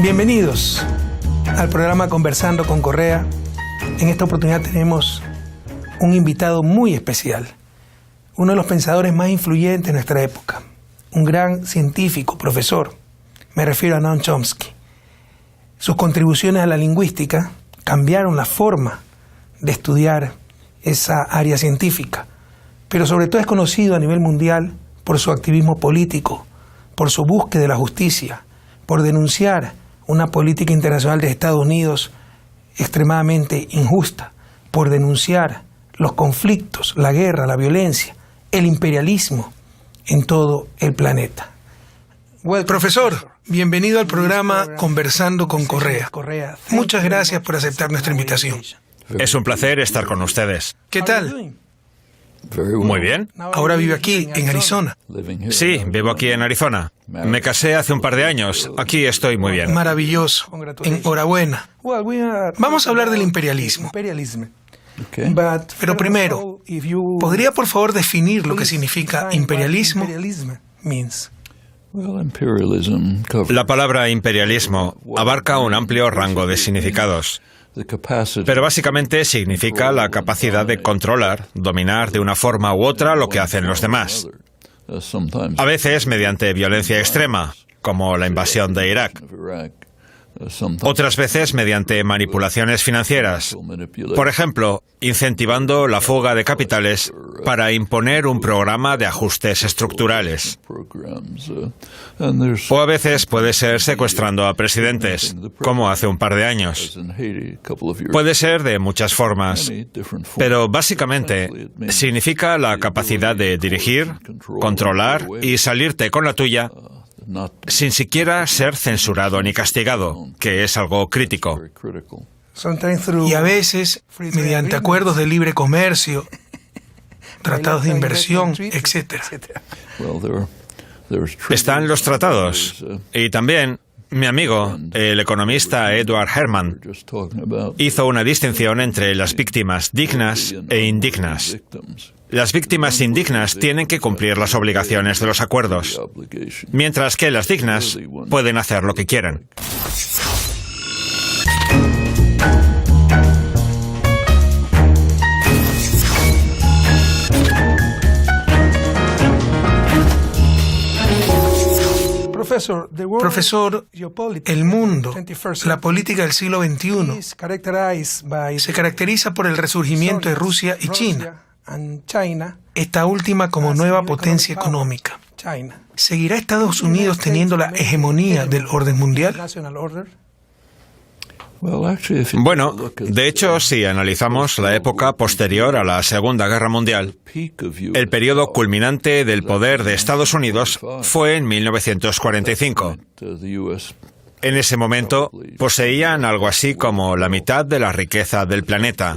Bienvenidos al programa Conversando con Correa. En esta oportunidad tenemos un invitado muy especial, uno de los pensadores más influyentes de nuestra época, un gran científico, profesor. Me refiero a Noam Chomsky. Sus contribuciones a la lingüística cambiaron la forma de estudiar esa área científica, pero sobre todo es conocido a nivel mundial por su activismo político, por su búsqueda de la justicia, por denunciar una política internacional de Estados Unidos extremadamente injusta, por denunciar los conflictos, la guerra, la violencia, el imperialismo en todo el planeta. Profesor, bienvenido al programa Conversando con Correa. Muchas gracias por aceptar nuestra invitación. Es un placer estar con ustedes. ¿Qué tal? Muy bien. Ahora vive aquí, en Arizona. Sí, vivo aquí en Arizona. Me casé hace un par de años. Aquí estoy muy bien. Maravilloso. Enhorabuena. Vamos a hablar del imperialismo. Pero primero, ¿podría por favor definir lo que significa imperialismo? La palabra imperialismo abarca un amplio rango de significados, pero básicamente significa la capacidad de controlar, dominar de una forma u otra lo que hacen los demás. A veces mediante violencia extrema, como la invasión de Irak. Otras veces mediante manipulaciones financieras. Por ejemplo, incentivando la fuga de capitales para imponer un programa de ajustes estructurales. O a veces puede ser secuestrando a presidentes, como hace un par de años. Puede ser de muchas formas, pero básicamente significa la capacidad de dirigir, controlar y salirte con la tuya sin siquiera ser censurado ni castigado, que es algo crítico. Y a veces, mediante acuerdos de libre comercio, tratados de inversión, etc. Están los tratados. Y también, mi amigo, el economista Edward Herman, hizo una distinción entre las víctimas dignas e indignas. Las víctimas indignas tienen que cumplir las obligaciones de los acuerdos, mientras que las dignas pueden hacer lo que quieran. Profesor, el mundo, la política del siglo XXI, se caracteriza por el resurgimiento de Rusia y China, esta última como nueva potencia económica. ¿Seguirá Estados Unidos teniendo la hegemonía del orden mundial? Bueno, de hecho, si analizamos la época posterior a la Segunda Guerra Mundial, el periodo culminante del poder de Estados Unidos fue en 1945. En ese momento, poseían algo así como la mitad de la riqueza del planeta.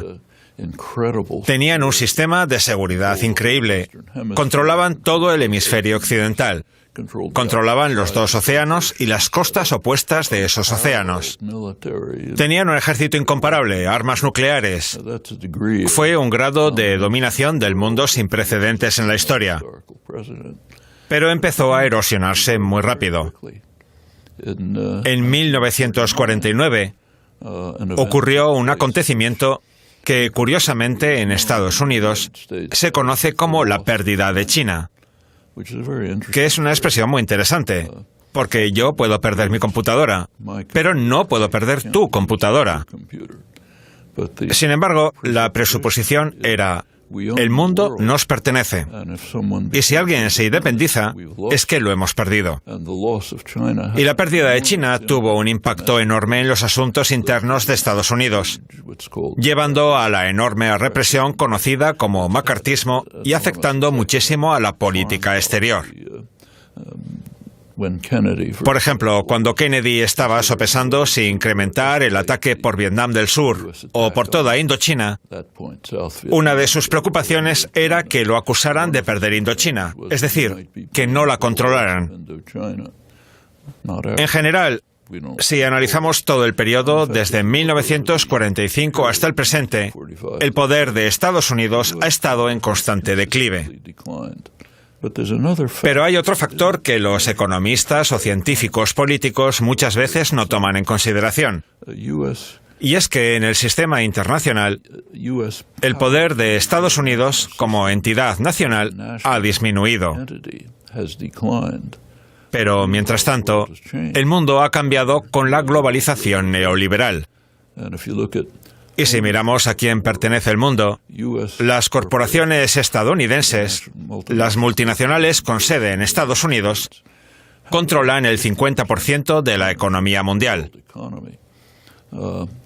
Tenían un sistema de seguridad increíble. Controlaban todo el hemisferio occidental. Controlaban los dos océanos y las costas opuestas de esos océanos. Tenían un ejército incomparable, armas nucleares. Fue un grado de dominación del mundo sin precedentes en la historia. Pero empezó a erosionarse muy rápido. En 1949 ocurrió un acontecimiento que, curiosamente, en Estados Unidos se conoce como la pérdida de China, que es una expresión muy interesante, porque yo puedo perder mi computadora, pero no puedo perder tu computadora. Sin embargo, la presuposición era: el mundo nos pertenece, y si alguien se independiza, es que lo hemos perdido. Y la pérdida de China tuvo un impacto enorme en los asuntos internos de Estados Unidos, llevando a la enorme represión conocida como macartismo y afectando muchísimo a la política exterior. Por ejemplo, cuando Kennedy estaba sopesando si incrementar el ataque por Vietnam del Sur o por toda Indochina, una de sus preocupaciones era que lo acusaran de perder Indochina, es decir, que no la controlaran. En general, si analizamos todo el periodo desde 1945 hasta el presente, el poder de Estados Unidos ha estado en constante declive. Pero hay otro factor que los economistas o científicos políticos muchas veces no toman en consideración. Y es que en el sistema internacional, el poder de Estados Unidos como entidad nacional ha disminuido. Pero, mientras tanto, el mundo ha cambiado con la globalización neoliberal. Y si miramos a quién pertenece el mundo, las corporaciones estadounidenses, las multinacionales con sede en Estados Unidos, controlan el 50% de la economía mundial.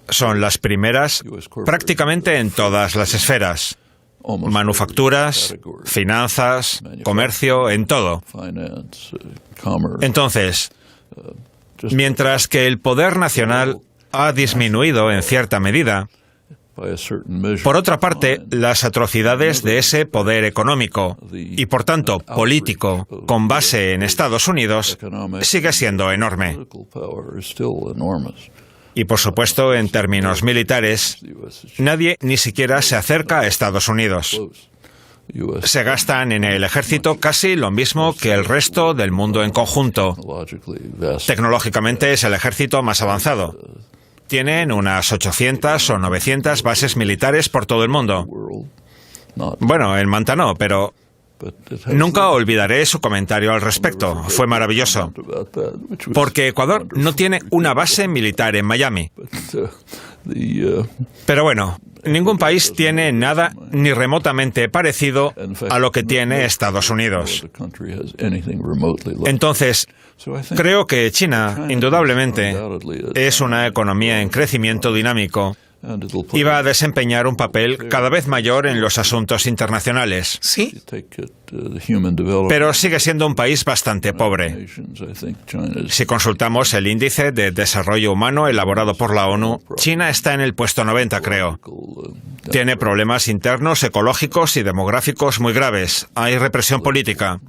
Son las primeras prácticamente en todas las esferas. Manufacturas, finanzas, comercio, en todo. Entonces, mientras que el poder nacional ha disminuido en cierta medida, por otra parte, las atrocidades de ese poder económico y, por tanto, político, con base en Estados Unidos, sigue siendo enorme. Y, por supuesto, en términos militares, nadie ni siquiera se acerca a Estados Unidos. Se gastan en el ejército casi lo mismo que el resto del mundo en conjunto. Tecnológicamente es el ejército más avanzado. Tienen unas 800 o 900 bases militares por todo el mundo. Bueno, en Manta no, pero nunca olvidaré su comentario al respecto. Fue maravilloso. Porque Ecuador no tiene una base militar en Miami. Pero bueno, ningún país tiene nada ni remotamente parecido a lo que tiene Estados Unidos. Entonces, creo que China, indudablemente, es una economía en crecimiento dinámico y va a desempeñar un papel cada vez mayor en los asuntos internacionales. Sí, pero sigue siendo un país bastante pobre. Si consultamos el índice de desarrollo humano elaborado por la ONU, China está en el puesto 90, creo. Tiene problemas internos, ecológicos y demográficos muy graves. Hay represión política.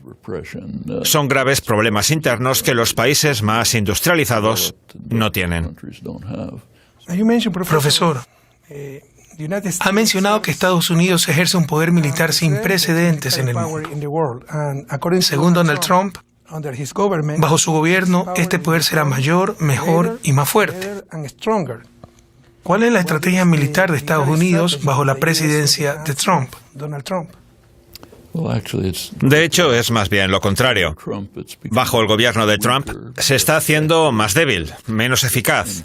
Son graves problemas internos que los países más industrializados no tienen. Profesor, ha mencionado que Estados Unidos ejerce un poder militar sin precedentes en el mundo. Según Donald Trump, bajo su gobierno, este poder será mayor, mejor y más fuerte. ¿Cuál es la estrategia militar de Estados Unidos bajo la presidencia de Trump? De hecho, es más bien lo contrario. Bajo el gobierno de Trump se está haciendo más débil, menos eficaz.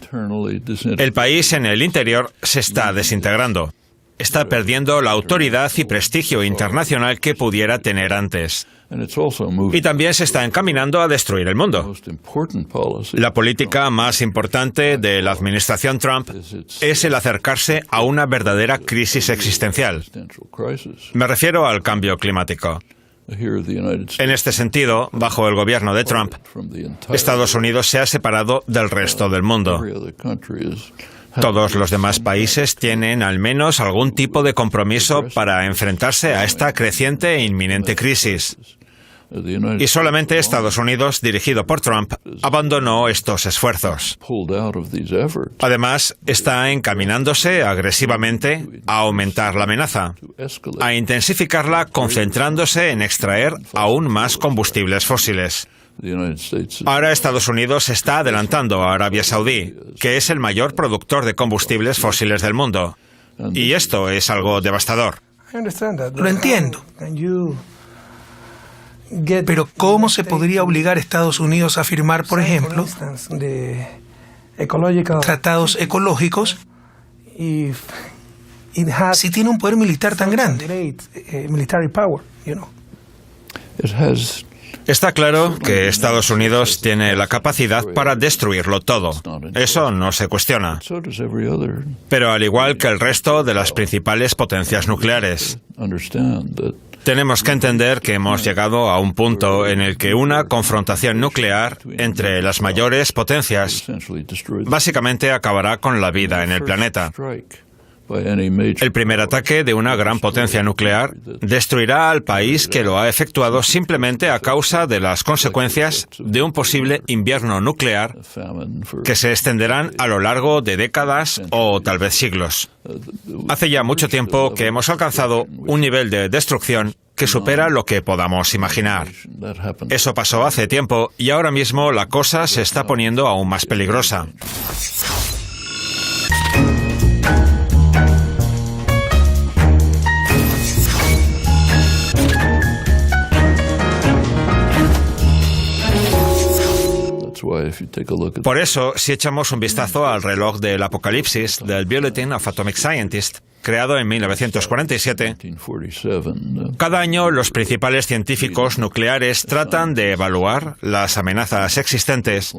El país en el interior se está desintegrando. Está perdiendo la autoridad y prestigio internacional que pudiera tener antes. Y también se está encaminando a destruir el mundo. La política más importante de la administración Trump es el acercarse a una verdadera crisis existencial. Me refiero al cambio climático. En este sentido, bajo el gobierno de Trump, Estados Unidos se ha separado del resto del mundo. Todos los demás países tienen al menos algún tipo de compromiso para enfrentarse a esta creciente e inminente crisis. Y solamente Estados Unidos, dirigido por Trump, abandonó estos esfuerzos. Además, está encaminándose agresivamente a aumentar la amenaza, a intensificarla concentrándose en extraer aún más combustibles fósiles. Ahora Estados Unidos está adelantando a Arabia Saudí, que es el mayor productor de combustibles fósiles del mundo. Y esto es algo devastador. Lo entiendo. Pero ¿cómo se podría obligar a Estados Unidos a firmar, por ejemplo, tratados ecológicos si tiene un poder militar tan grande? Está claro que Estados Unidos tiene la capacidad para destruirlo todo. Eso no se cuestiona. Pero al igual que el resto de las principales potencias nucleares, tenemos que entender que hemos llegado a un punto en el que una confrontación nuclear entre las mayores potencias básicamente acabará con la vida en el planeta. El primer ataque de una gran potencia nuclear destruirá al país que lo ha efectuado simplemente a causa de las consecuencias de un posible invierno nuclear que se extenderán a lo largo de décadas o tal vez siglos. Hace ya mucho tiempo que hemos alcanzado un nivel de destrucción que supera lo que podamos imaginar. Eso pasó hace tiempo y ahora mismo la cosa se está poniendo aún más peligrosa. Por eso, si echamos un vistazo al reloj del apocalipsis del Bulletin of Atomic Scientists, creado en 1947, cada año los principales científicos nucleares tratan de evaluar las amenazas existentes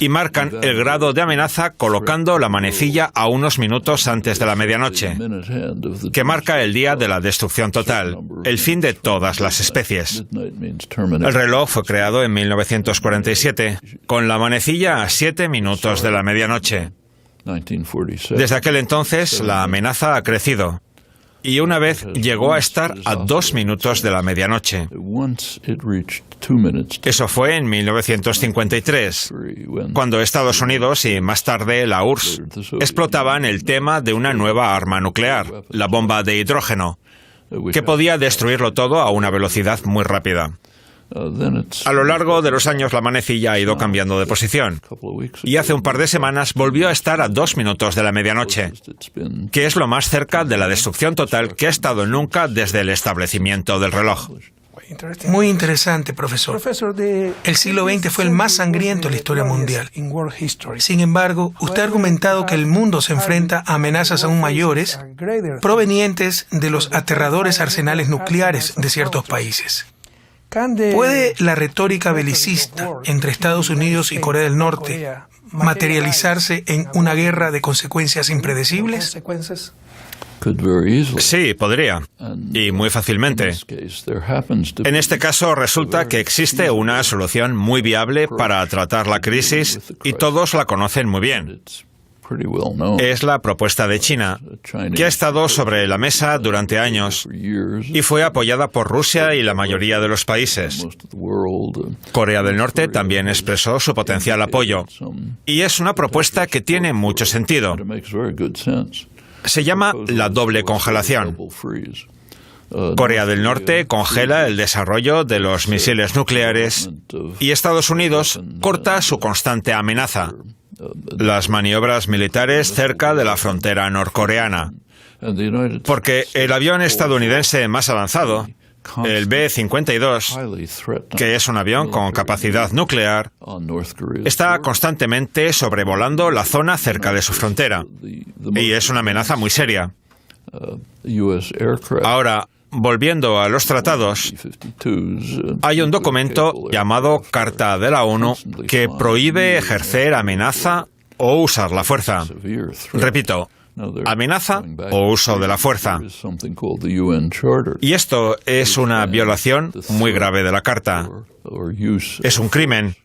y marcan el grado de amenaza colocando la manecilla a unos minutos antes de la medianoche, que marca el día de la destrucción total, el fin de todas las especies. El reloj fue creado en 1947, con la manecilla a 7 minutos de la medianoche. Desde aquel entonces, la amenaza ha crecido y una vez llegó a estar a 2 minutos de la medianoche. Eso fue en 1953, cuando Estados Unidos y más tarde la URSS explotaban el tema de una nueva arma nuclear, la bomba de hidrógeno, que podía destruirlo todo a una velocidad muy rápida. A lo largo de los años la manecilla ha ido cambiando de posición y hace un par de semanas volvió a estar a 2 minutos de la medianoche, que es lo más cerca de la destrucción total que ha estado nunca desde el establecimiento del reloj. Muy interesante, profesor. El siglo XX fue el más sangriento en la historia mundial. Sin embargo, usted ha argumentado que el mundo se enfrenta a amenazas aún mayores provenientes de los aterradores arsenales nucleares de ciertos países. ¿Puede la retórica belicista entre Estados Unidos y Corea del Norte materializarse en una guerra de consecuencias impredecibles? Sí, podría, y muy fácilmente. En este caso resulta que existe una solución muy viable para tratar la crisis y todos la conocen muy bien. Es la propuesta de China, que ha estado sobre la mesa durante años y fue apoyada por Rusia y la mayoría de los países. Corea del Norte también expresó su potencial apoyo, y es una propuesta que tiene mucho sentido. Se llama la doble congelación. Corea del Norte congela el desarrollo de los misiles nucleares y Estados Unidos corta su constante amenaza, las maniobras militares cerca de la frontera norcoreana. Porque el avión estadounidense más avanzado, el B-52, que es un avión con capacidad nuclear, está constantemente sobrevolando la zona cerca de su frontera. Y es una amenaza muy seria. Ahora, volviendo a los tratados, hay un documento llamado Carta de la ONU que prohíbe ejercer amenaza o usar la fuerza. Repito, amenaza o uso de la fuerza. Y esto es una violación muy grave de la Carta. Es un crimen.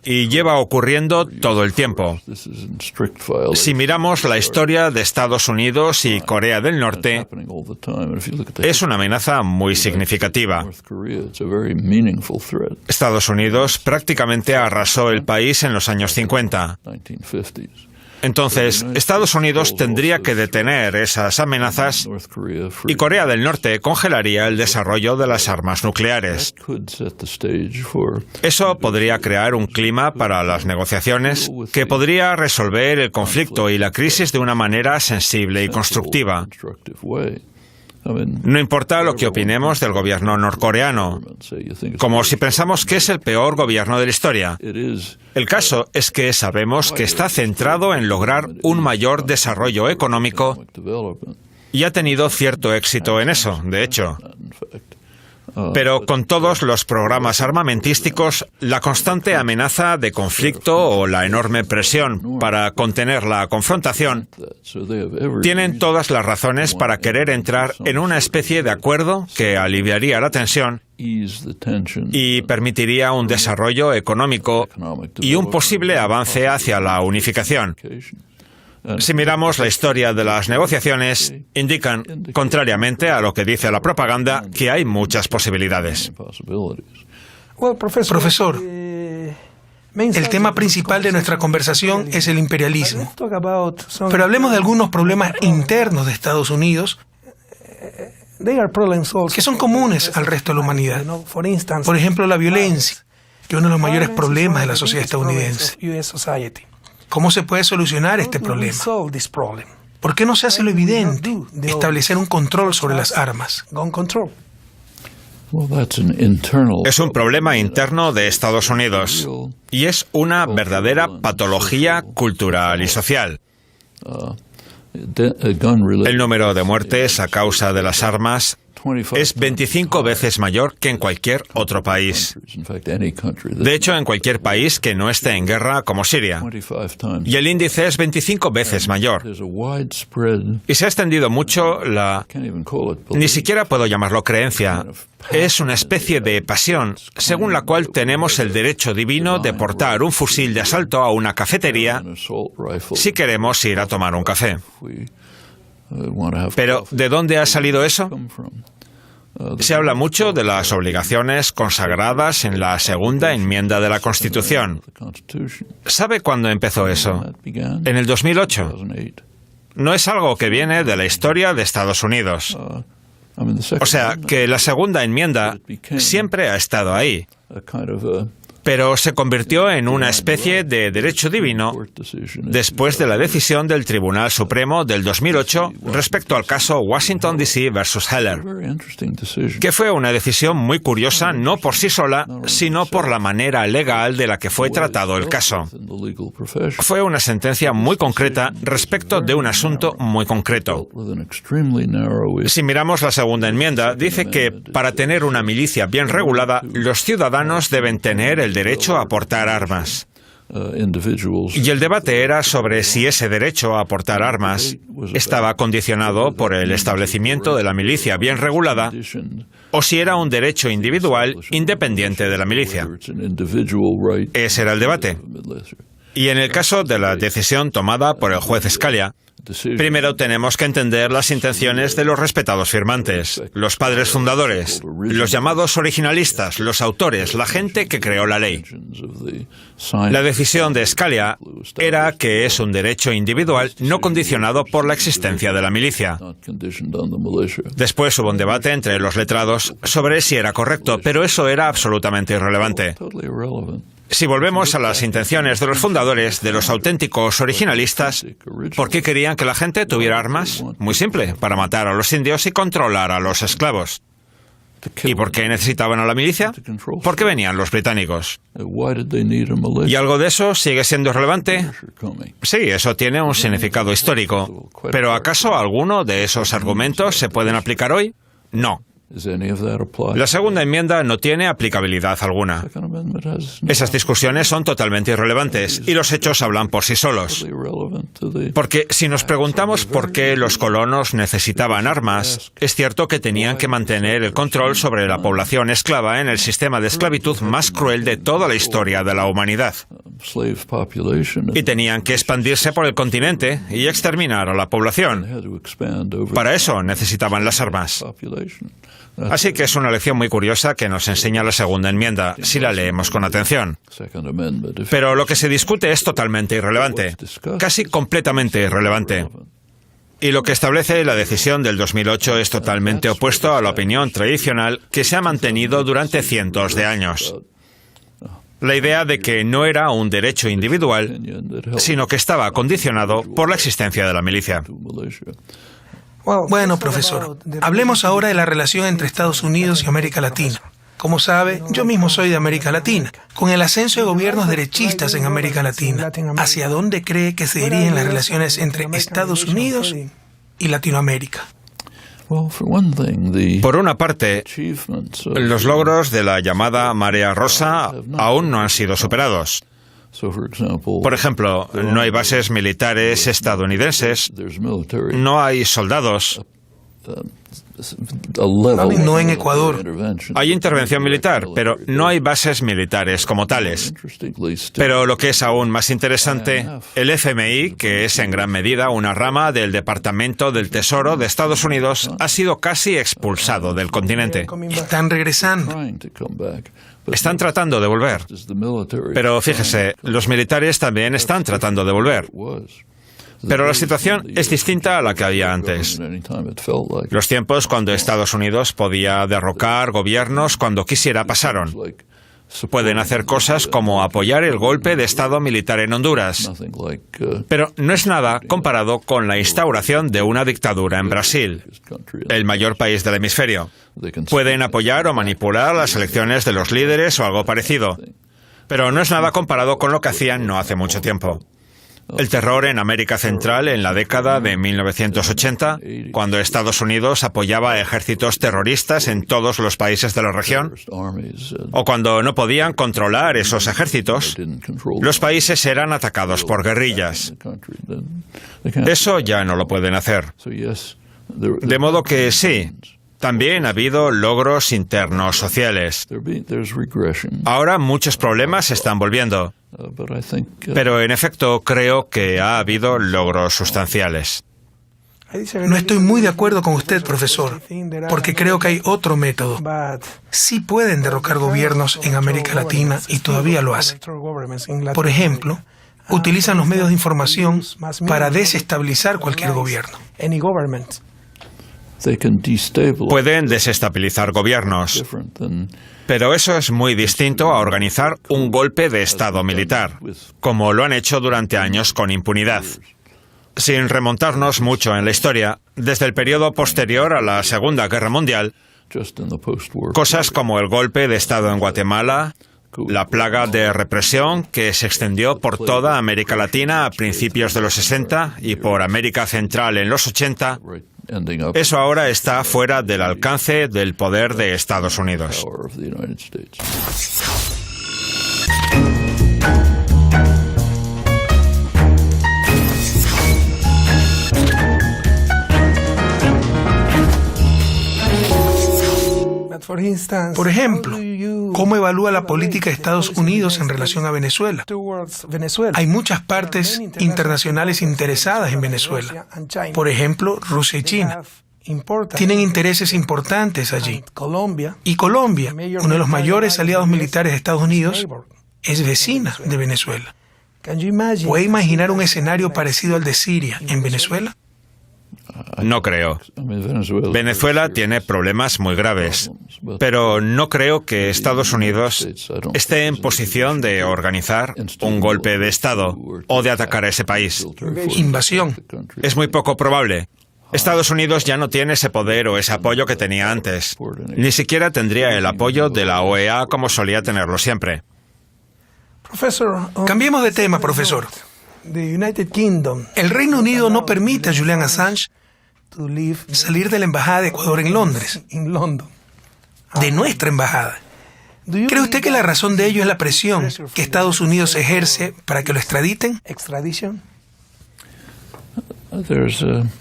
Y lleva ocurriendo todo el tiempo. Si miramos la historia de Estados Unidos y Corea del Norte, es una amenaza muy significativa. Estados Unidos prácticamente arrasó el país en los años 50. Entonces, Estados Unidos tendría que detener esas amenazas y Corea del Norte congelaría el desarrollo de las armas nucleares. Eso podría crear un clima para las negociaciones que podría resolver el conflicto y la crisis de una manera sensible y constructiva. No importa lo que opinemos del gobierno norcoreano, como si pensamos que es el peor gobierno de la historia. El caso es que sabemos que está centrado en lograr un mayor desarrollo económico y ha tenido cierto éxito en eso, de hecho. Pero con todos los programas armamentísticos, la constante amenaza de conflicto o la enorme presión para contener la confrontación, tienen todas las razones para querer entrar en una especie de acuerdo que aliviaría la tensión y permitiría un desarrollo económico y un posible avance hacia la unificación. Si miramos la historia de las negociaciones, indican, contrariamente a lo que dice la propaganda, que hay muchas posibilidades. Profesor, el tema principal de nuestra conversación es el imperialismo. Pero hablemos de algunos problemas internos de Estados Unidos que son comunes al resto de la humanidad. Por ejemplo, la violencia, que es uno de los mayores problemas de la sociedad estadounidense. ¿Cómo se puede solucionar este problema? ¿Por qué no se hace lo evidente? Establecer un control sobre las armas. Es un problema interno de Estados Unidos y es una verdadera patología cultural y social. El número de muertes a causa de las armas es 25 veces mayor que en cualquier otro país. De hecho, en cualquier país que no esté en guerra como Siria. Y el índice es 25 veces mayor. Y se ha extendido mucho ni siquiera puedo llamarlo creencia. Es una especie de pasión, según la cual tenemos el derecho divino de portar un fusil de asalto a una cafetería si queremos ir a tomar un café. Pero, ¿de dónde ha salido eso? Se habla mucho de las obligaciones consagradas en la segunda enmienda de la Constitución. ¿Sabe cuándo empezó eso? En el 2008. No es algo que viene de la historia de Estados Unidos. O sea, que la segunda enmienda siempre ha estado ahí. Pero se convirtió en una especie de derecho divino después de la decisión del Tribunal Supremo del 2008 respecto al caso Washington, D.C. versus Heller, que fue una decisión muy curiosa no por sí sola, sino por la manera legal de la que fue tratado el caso. Fue una sentencia muy concreta respecto de un asunto muy concreto. Si miramos la segunda enmienda, dice que para tener una milicia bien regulada, los ciudadanos deben tener el derecho a portar armas. Y el debate era sobre si ese derecho a portar armas estaba condicionado por el establecimiento de la milicia bien regulada o si era un derecho individual independiente de la milicia. Ese era el debate. Y en el caso de la decisión tomada por el juez Scalia, primero tenemos que entender las intenciones de los respetados firmantes, los padres fundadores, los llamados originalistas, los autores, la gente que creó la ley. La decisión de Scalia era que es un derecho individual no condicionado por la existencia de la milicia. Después hubo un debate entre los letrados sobre si era correcto, pero eso era absolutamente irrelevante. Si volvemos a las intenciones de los fundadores, de los auténticos originalistas, ¿por qué querían que la gente tuviera armas? Muy simple, para matar a los indios y controlar a los esclavos. ¿Y por qué necesitaban a la milicia? Porque venían los británicos. ¿Y algo de eso sigue siendo relevante? Sí, eso tiene un significado histórico. ¿Pero acaso alguno de esos argumentos se pueden aplicar hoy? No. La segunda enmienda no tiene aplicabilidad alguna. Esas discusiones son totalmente irrelevantes y los hechos hablan por sí solos. Porque si nos preguntamos por qué los colonos necesitaban armas, es cierto que tenían que mantener el control sobre la población esclava en el sistema de esclavitud más cruel de toda la historia de la humanidad. Y tenían que expandirse por el continente y exterminar a la población. Para eso necesitaban las armas. Así que es una lección muy curiosa que nos enseña la segunda enmienda, si la leemos con atención. Pero lo que se discute es totalmente irrelevante, casi completamente irrelevante. Y lo que establece la decisión del 2008 es totalmente opuesto a la opinión tradicional que se ha mantenido durante cientos de años. La idea de que no era un derecho individual, sino que estaba condicionado por la existencia de la milicia. Bueno, profesor, hablemos ahora de la relación entre Estados Unidos y América Latina. Como sabe, yo mismo soy de América Latina. Con el ascenso de gobiernos derechistas en América Latina, ¿hacia dónde cree que se dirigen las relaciones entre Estados Unidos y Latinoamérica? Por una parte, los logros de la llamada Marea Rosa aún no han sido superados. Por ejemplo, no hay bases militares estadounidenses, no hay soldados. No en Ecuador. Hay intervención militar, pero no hay bases militares como tales. Pero lo que es aún más interesante, el FMI, que es en gran medida una rama del Departamento del Tesoro de Estados Unidos, ha sido casi expulsado del continente. Están regresando. Están tratando de volver. Pero fíjese, los militares también están tratando de volver. Pero la situación es distinta a la que había antes. Los tiempos cuando Estados Unidos podía derrocar gobiernos cuando quisiera pasaron. Pueden hacer cosas como apoyar el golpe de Estado militar en Honduras. Pero no es nada comparado con la instauración de una dictadura en Brasil, el mayor país del hemisferio. Pueden apoyar o manipular las elecciones de los líderes o algo parecido. Pero no es nada comparado con lo que hacían no hace mucho tiempo. El terror en América Central en la década de 1980, cuando Estados Unidos apoyaba a ejércitos terroristas en todos los países de la región, o cuando no podían controlar esos ejércitos, los países eran atacados por guerrillas. Eso ya no lo pueden hacer. De modo que sí, también ha habido logros internos sociales. Ahora muchos problemas se están volviendo. Pero en efecto creo que ha habido logros sustanciales. No estoy muy de acuerdo con usted, profesor, porque creo que hay otro método. Sí pueden derrocar gobiernos en América Latina y todavía lo hacen. Por ejemplo, utilizan los medios de información para desestabilizar cualquier gobierno. Pueden desestabilizar gobiernos, pero eso es muy distinto a organizar un golpe de Estado militar, como lo han hecho durante años con impunidad. Sin remontarnos mucho en la historia, desde el periodo posterior a la Segunda Guerra Mundial, cosas como el golpe de Estado en Guatemala, la plaga de represión que se extendió por toda América Latina a principios de los 60 y por América Central en los 80, eso ahora está fuera del alcance del poder de Estados Unidos. Por ejemplo, ¿cómo evalúa la política de Estados Unidos en relación a Venezuela? Hay muchas partes internacionales interesadas en Venezuela. Por ejemplo, Rusia y China. Tienen intereses importantes allí. Y Colombia, uno de los mayores aliados militares de Estados Unidos, es vecina de Venezuela. ¿Puede imaginar un escenario parecido al de Siria en Venezuela? No creo. Venezuela tiene problemas muy graves, pero no creo que Estados Unidos esté en posición de organizar un golpe de Estado o de atacar a ese país. Invasión. Es muy poco probable. Estados Unidos ya no tiene ese poder o ese apoyo que tenía antes. Ni siquiera tendría el apoyo de la OEA como solía tenerlo siempre. Cambiemos de tema, profesor. El Reino Unido no permite a Julian Assange salir de la Embajada de Ecuador en Londres, de nuestra embajada. ¿Cree usted que la razón de ello es la presión que Estados Unidos ejerce para que lo extraditen?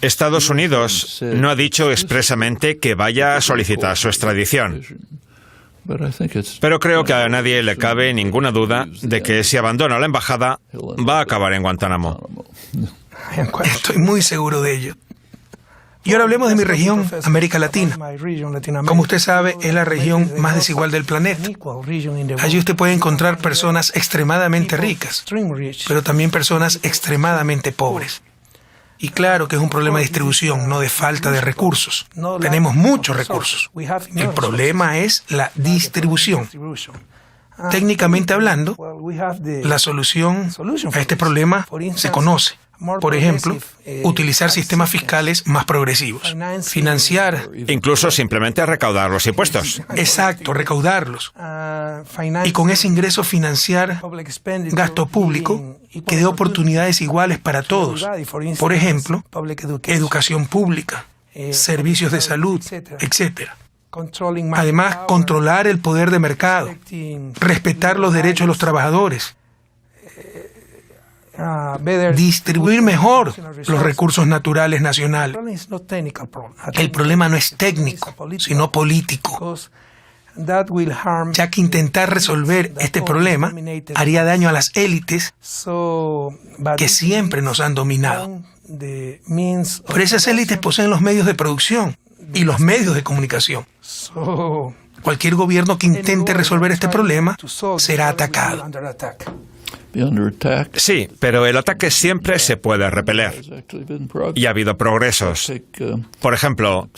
Estados Unidos no ha dicho expresamente que vaya a solicitar su extradición. Pero creo que a nadie le cabe ninguna duda de que si abandona la embajada, va a acabar en Guantánamo. Estoy muy seguro de ello. Y ahora hablemos de mi región, América Latina. Como usted sabe, es la región más desigual del planeta. Allí usted puede encontrar personas extremadamente ricas, pero también personas extremadamente pobres. Y claro que es un problema de distribución, no de falta de recursos. Tenemos muchos recursos. El problema es la distribución. Técnicamente hablando, la solución a este problema se conoce. Por ejemplo, utilizar sistemas fiscales más progresivos. Financiar. Incluso simplemente recaudar los impuestos. Exacto, recaudarlos. Y con ese ingreso financiar gasto público que dé oportunidades iguales para todos. Por ejemplo, educación pública, servicios de salud, etc. Además, controlar el poder de mercado, respetar los derechos de los trabajadores, distribuir mejor los recursos naturales nacionales. El problema no es técnico, sino político, ya que intentar resolver este problema haría daño a las élites que siempre nos han dominado. Pero esas élites poseen los medios de producción y los medios de comunicación. Cualquier gobierno que intente resolver este problema será atacado. Sí, pero el ataque siempre se puede repeler. Y ha habido progresos. Por ejemplo,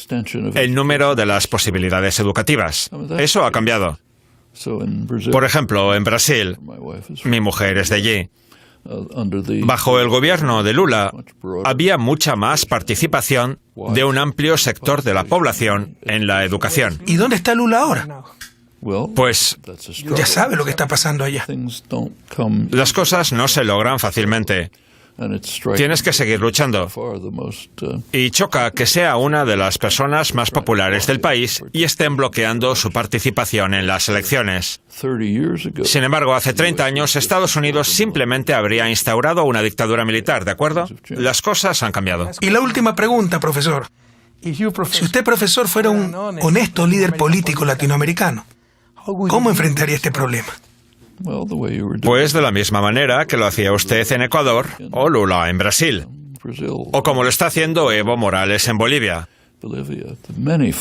el número de las posibilidades educativas. Eso ha cambiado. Por ejemplo, en Brasil, mi mujer es de allí. Bajo el gobierno de Lula, había mucha más participación de un amplio sector de la población en la educación. ¿Y dónde está Lula ahora? Pues Ya sabe lo que está pasando allá. las cosas no se logran fácilmente. Tienes que seguir luchando. Y choca que sea una de las personas más populares del país y estén bloqueando su participación en las elecciones. Sin embargo, hace 30 años Estados Unidos simplemente habría instaurado una dictadura militar, ¿de acuerdo? Las cosas han cambiado. Y la última pregunta, profesor. Si usted, profesor, fuera un honesto líder político latinoamericano, ¿cómo enfrentaría este problema? Pues de la misma manera que lo hacía usted en Ecuador o Lula en Brasil, o como lo está haciendo Evo Morales en Bolivia.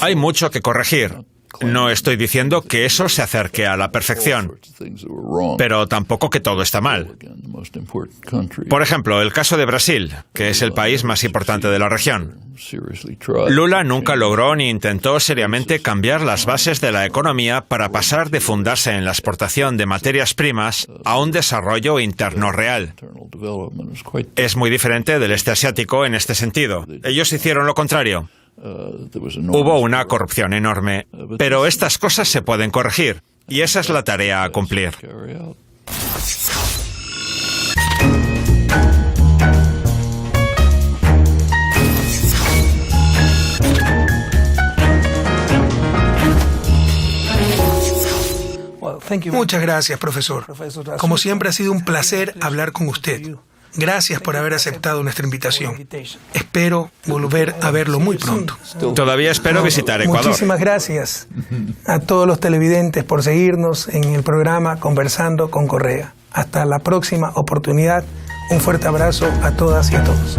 Hay mucho que corregir. No estoy diciendo que eso se acerque a la perfección, pero tampoco que todo está mal. Por ejemplo, el caso de Brasil, que es el país más importante de la región. Lula nunca logró ni intentó seriamente cambiar las bases de la economía para pasar de fundarse en la exportación de materias primas a un desarrollo interno real. Es muy diferente del este asiático en este sentido. Ellos hicieron lo contrario. Hubo una corrupción enorme, pero estas cosas se pueden corregir, y esa es la tarea a cumplir. Muchas gracias, profesor. Como siempre, ha sido un placer hablar con usted. Gracias por haber aceptado nuestra invitación. Espero volver a verlo muy pronto. Todavía espero visitar Ecuador. Muchísimas gracias a todos los televidentes por seguirnos en el programa Conversando con Correa. Hasta la próxima oportunidad. Un fuerte abrazo a todas y a todos.